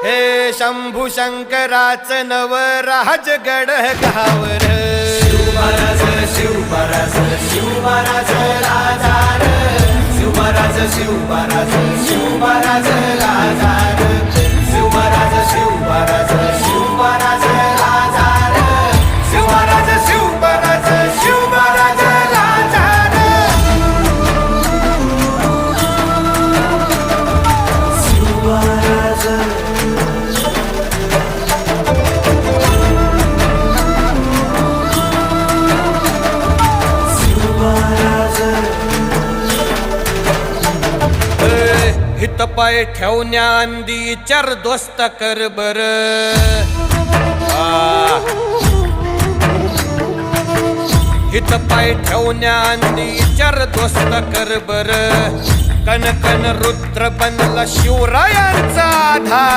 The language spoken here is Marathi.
हे शंभू शंकराचं नवराज गड गावर शिवमहाराज शिवमहाराज शिवमहाराज राजार शिवमहाराज शिवमहाराज शिवमहाराज राजार शिवमहाराज शिवमहाराज शिवमहाराज राजार शिवमहाराज शिवमहाराज शिवमहाराज राजार शिवमहाराज हित पाय ठेवण्याआंदी चार दोस्त कर बर हित पाय ठेवण्याआंदी चार दोस्त कर बर कन कन रुद्र बनला शिवरायांचा आधार